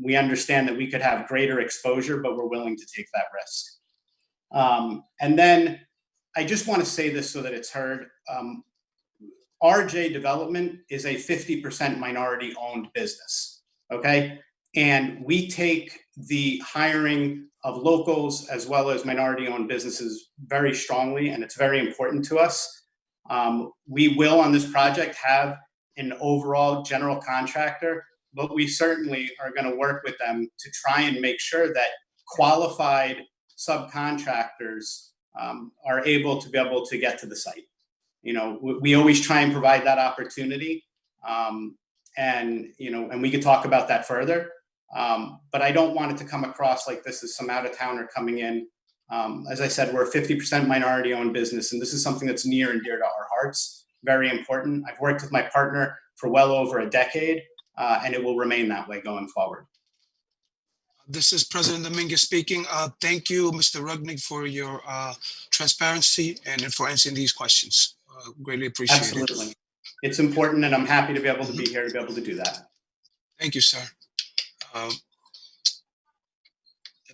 We understand that we could have greater exposure, but we're willing to take that risk. And then I just want to say this so that it's heard. RJ Development is a 50% minority owned business, okay? And we take the hiring of locals as well as minority owned businesses very strongly, and it's very important to us. We will on this project have an overall general contractor, but we certainly are going to work with them to try and make sure that qualified subcontractors are able to get to the site. We always try and provide that opportunity, and we could talk about that further. But I don't want it to come across like this is some out-of-towner coming in. As I said, we're a 50% minority-owned business, and this is something that's near and dear to our hearts. Very important. I've worked with my partner for well over a decade, and it will remain that way going forward. This is President Dominguez speaking. Thank you, Mr. Rudnick, for your transparency and for answering these questions. Greatly appreciate it. Absolutely. It's important, and I'm happy to be able to be here to be able to do that. Thank you, sir. Let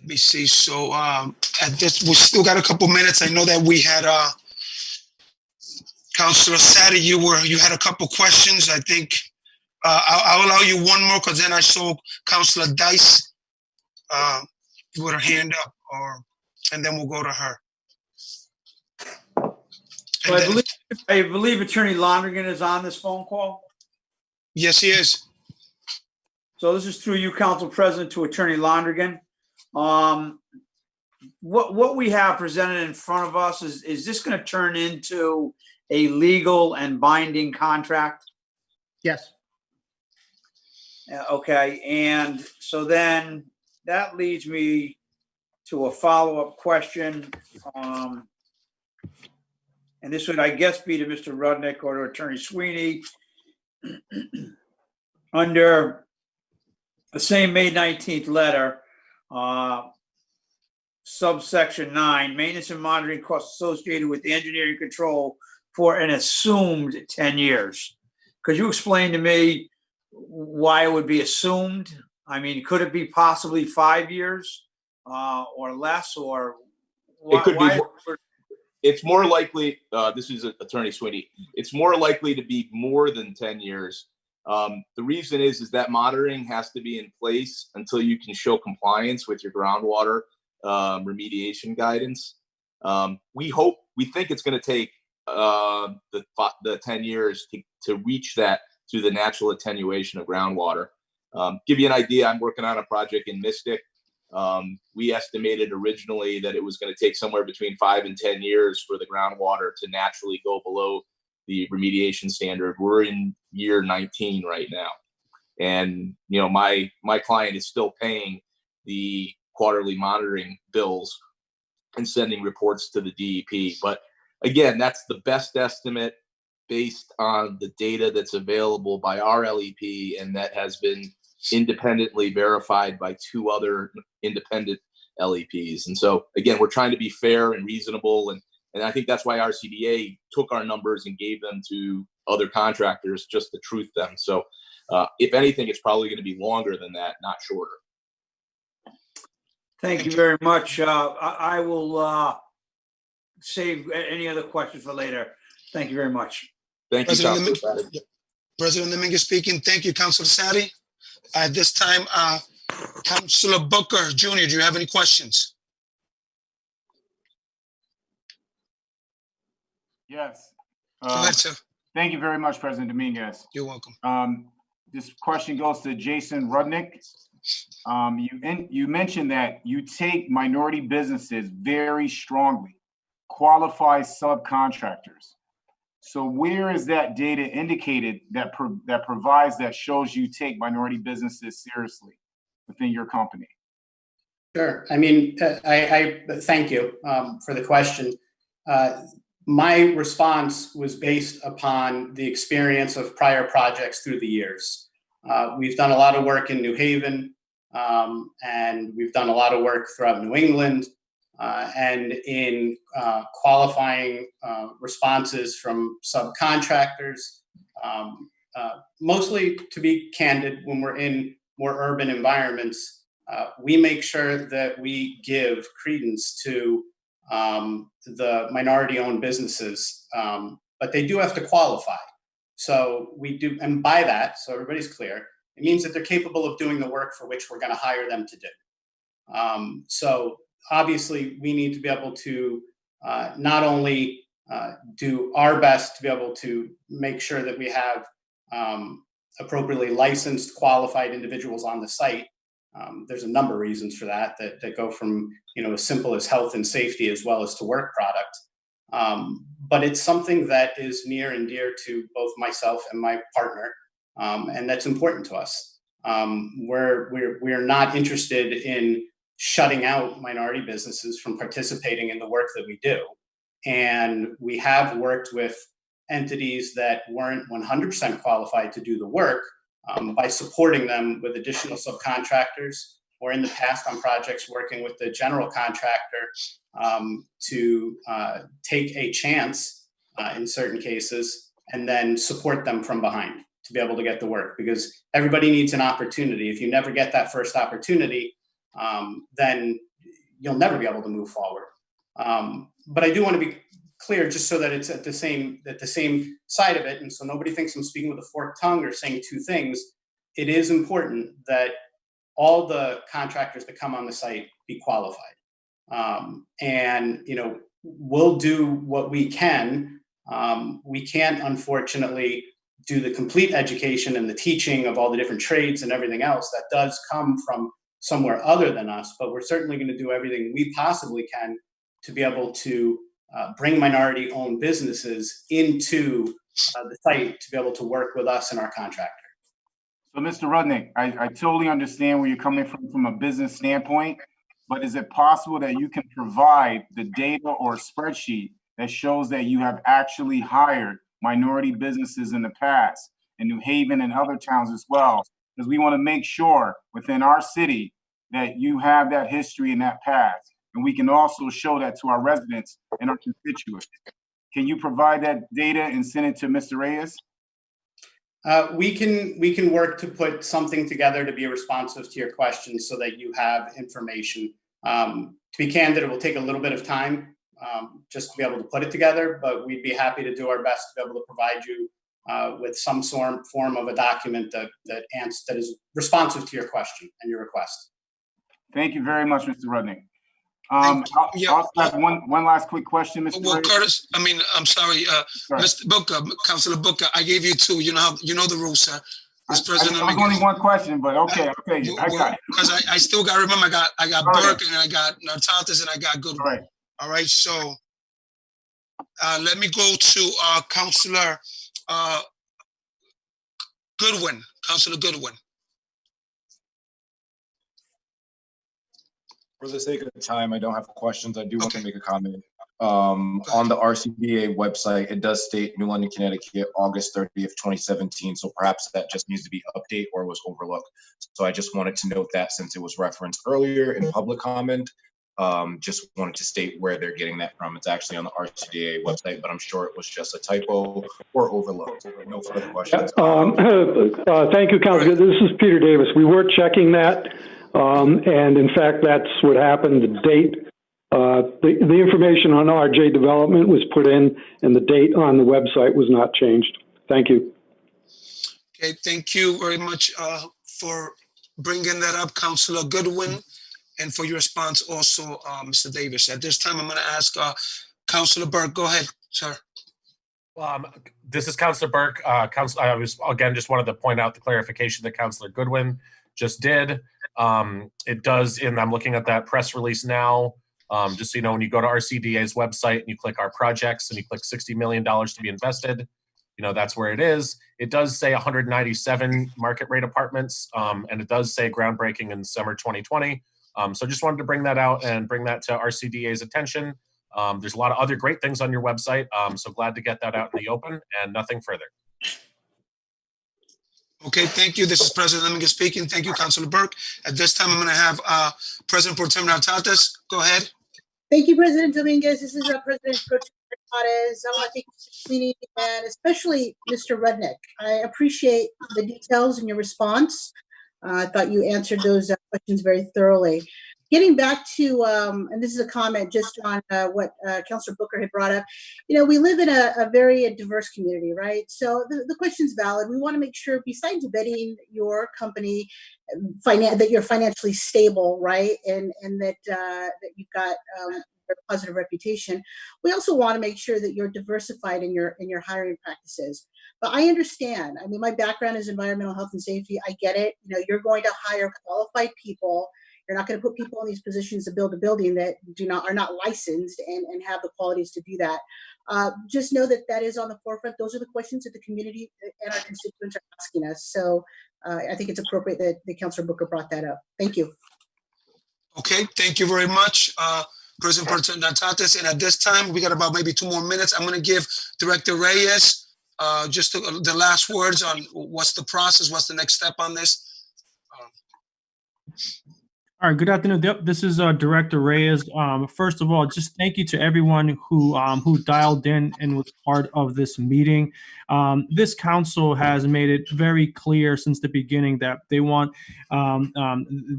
me see. So at this, we still got a couple minutes. I know that we had Councilor Sadi, you had a couple questions. I think I'll allow you one more, because then I saw Councilor Dice with her hand up, and then we'll go to her. So I believe Attorney Lonergan is on this phone call. Yes, he is. So this is through you, Council President, to Attorney Londrigan. What we have presented in front of us is this going to turn into a legal and binding contract? Yes. Okay, and so then that leads me to a follow-up question. And this would, I guess, be to Mr. Rudnick or to Attorney Sweeney. Under the same May 19th letter, subsection 9, maintenance and monitoring costs associated with the engineering control for an assumed 10 years. Could you explain to me why it would be assumed? I mean, could it be possibly 5 years or less, or it could be more, it's more likely, this is Attorney Sweeney, it's more likely to be more than 10 years. The reason is that monitoring has to be in place until you can show compliance with your groundwater remediation guidance. We think it's going to take the 10 years to reach that through the natural attenuation of groundwater. Give you an idea, I'm working on a project in Mystic. We estimated originally that it was going to take somewhere between 5 and 10 years for the groundwater to naturally go below the remediation standard. We're in year 19 right now. And, you know, my client is still paying the quarterly monitoring bills and sending reports to the DEP. But again, that's the best estimate based on the data that's available by our LEP, and that has been independently verified by 2 other independent LEPs. And so again, we're trying to be fair and reasonable, and I think that's why our CDA took our numbers and gave them to other contractors just to truth them. So if anything, it's probably going to be longer than that, not shorter. Thank you very much. I will save any other questions for later. Thank you very much. Thank you, President Councilor. President Dominguez speaking. Thank you, Councilor Sadi. At this time, Councilor Booker Jr., do you have any questions? Yes. Go ahead, sir. Thank you very much, President Dominguez. You're welcome. This question goes to Jason Rudnick. You mentioned that you take minority businesses very strongly, qualified subcontractors. So where is that data indicated that provides, that shows you take minority businesses seriously within your company? Sure. I mean, I thank you for the question. My response was based upon the experience of prior projects through the years. We've done a lot of work in New Haven, and we've done a lot of work throughout New England, and in qualifying responses from subcontractors. Mostly, to be candid, when we're in more urban environments, we make sure that we give credence to the minority-owned businesses, but they do have to qualify. So we do, and by that, so everybody's clear, it means that they're capable of doing the work for which we're going to hire them to do. So obviously, we need to be able to not only do our best to be able to make sure that we have appropriately licensed, qualified individuals on the site. There's a number of reasons for that go from, you know, as simple as health and safety as well as to work product. But it's something that is near and dear to both myself and my partner, and that's important to us. We're not interested in shutting out minority businesses from participating in the work that we do. And we have worked with entities that weren't 100% qualified to do the work by supporting them with additional subcontractors, or in the past on projects working with the general contractor to take a chance in certain cases and then support them from behind to be able to get the work, because everybody needs an opportunity. If you never get that first opportunity, then you'll never be able to move forward. But I do want to be clear, just so that it's at the same side of it, and so nobody thinks I'm speaking with a forked tongue or saying two things. It is important that all the contractors that come on the site be qualified, and you know, we'll do what we can. We can't, unfortunately, do the complete education and the teaching of all the different trades and everything else. That does come from somewhere other than us, but we're certainly going to do everything we possibly can to be able to bring minority-owned businesses into the site to be able to work with us and our contractor. So, Mr. Rudnick, I totally understand where you're coming from a business standpoint, but is it possible that you can provide the data or spreadsheet that shows that you have actually hired minority businesses in the past in New Haven and other towns as well? Because we want to make sure within our city that you have that history and that past, and we can also show that to our residents and our constituents. Can you provide that data and send it to Mr. Reyes? We can work to put something together to be responsive to your questions so that you have information. To be candid, it will take a little bit of time just to be able to put it together, but we'd be happy to do our best to be able to provide you with some form of a document that is responsive to your question and your request. Thank you very much, Mr. Rudnick. I also have one last quick question, Mr. Well, Reyes. Curtis, I'm sorry, Mr. Booker, Councilor Booker, I gave you two. You know the rules, sir. I was only one question, but okay, I got it. Because I still got to remember, I got Burke and I got Nartatis and I got Goulart. All right, so let me go to Councilor Goodwin. Councilor Goodwin. For the sake of time, I don't have questions. I do want to make a comment. On the RCDA website, it does state New London, Connecticut, August 30th, 2017. So perhaps that just needs to be updated or was overlooked. So I just wanted to note that since it was referenced earlier in public comment, just wanted to state where they're getting that from. It's actually on the RCDA website, but I'm sure it was just a typo or overlooked. No further questions. Thank you, Councilor. This is Peter Davis. We were checking that. And in fact, that's what happened. The date, the information on RJ development was put in, and the date on the website was not changed. Thank you. Okay, thank you very much for bringing that up, Councilor Goodwin, and for your response also, Mr. Davis. At this time, I'm going to ask Councilor Burke. Go ahead, sir. This is Councilor Burke. I just wanted to point out the clarification that Councilor Goodwin just did. It does, and I'm looking at that press release now, just so you know, when you go to RCDA's website and you click our projects and you click $60 million to be invested, that's where it is. It does say 197 market rate apartments, and it does say groundbreaking in summer 2020. So just wanted to bring that out and bring that to RCDA's attention. There's a lot of other great things on your website, so glad to get that out in the open, and nothing further. Okay, thank you. This is President Dominguez speaking. Thank you, Councilor Burke. At this time, I'm going to have President Pro Tem Nartatis. Go ahead. Thank you, President Dominguez. This is President Pro Tem Nartatis. I want to thank Mr. Sweeney and especially Mr. Rudnick. I appreciate the details in your response. I thought you answered those questions very thoroughly. Getting back to, and this is a comment just on what Councilor Booker had brought up, we live in a very diverse community, right? So the question's valid. We want to make sure, besides vetting your company, that you're financially stable, right? And that you've got a positive reputation. We also want to make sure that you're diversified in your hiring practices. But I understand. I mean, my background is environmental health and safety. I get it. You're going to hire qualified people. You're not going to put people in these positions to build a building that are not licensed and have the qualities to do that. Just know that is on the forefront. Those are the questions that the community and our constituents are asking us. So I think it's appropriate that Councilor Booker brought that up. Thank you. Okay, thank you very much, President Pro Tem Nartatis. And at this time, we got about maybe 2 more minutes. I'm going to give Director Reyes just the last words on what's the process, what's the next step on this. All right, good afternoon. This is Director Reyes. First of all, just thank you to everyone who dialed in and was part of this meeting. This council has made it very clear since the beginning that they want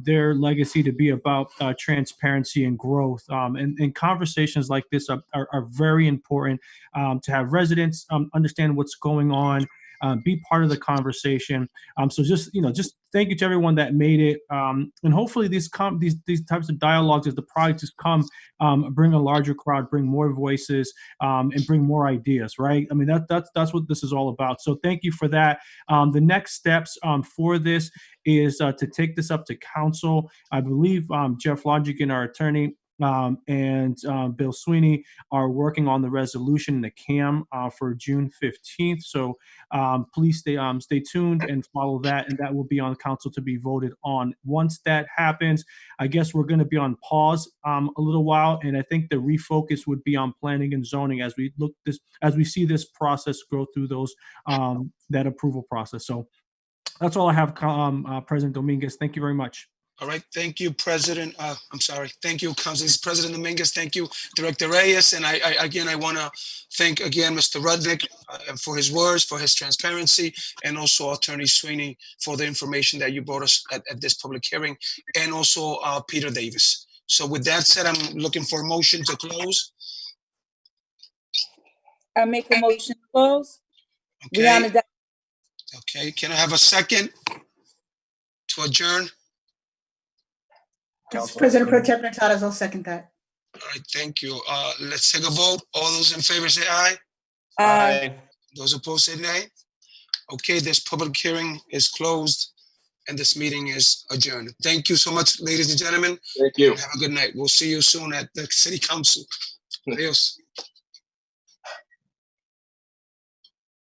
their legacy to be about transparency and growth. And conversations like this are very important to have residents understand what's going on, be part of the conversation. So just thank you to everyone that made it. And hopefully these types of dialogues as the projects just come, bring a larger crowd, bring more voices, and bring more ideas, right? I mean, that's what this is all about. So thank you for that. The next steps for this is to take this up to council. I believe Jeff Logican, our attorney, and Bill Sweeney are working on the resolution, the CAM, for June 15th. So please stay tuned and follow that, and that will be on council to be voted on. Once that happens, I guess we're going to be on pause a little while, and I think the refocus would be on planning and zoning as we see this process go through those that approval process. So that's all I have, President Dominguez. Thank you very much. All right, thank you, President. I'm sorry. Thank you, Council President Dominguez. Thank you, Director Reyes. And I want to thank again Mr. Rudnick for his words, for his transparency, and also Attorney Sweeney for the information that you brought us at this public hearing, and also Peter Davis. So with that said, I'm looking for a motion to close. I make a motion to close. Okay. Okay, can I have a second to adjourn? President Pro Tem Hurtado, I'll second that. All right, thank you. Let's take a vote. All those in favor say aye. Aye. Those opposed say nay. Okay, this public hearing is closed and this meeting is adjourned. Thank you so much, ladies and gentlemen. Thank you. Have a good night. We'll see you soon at the City Council. Adios.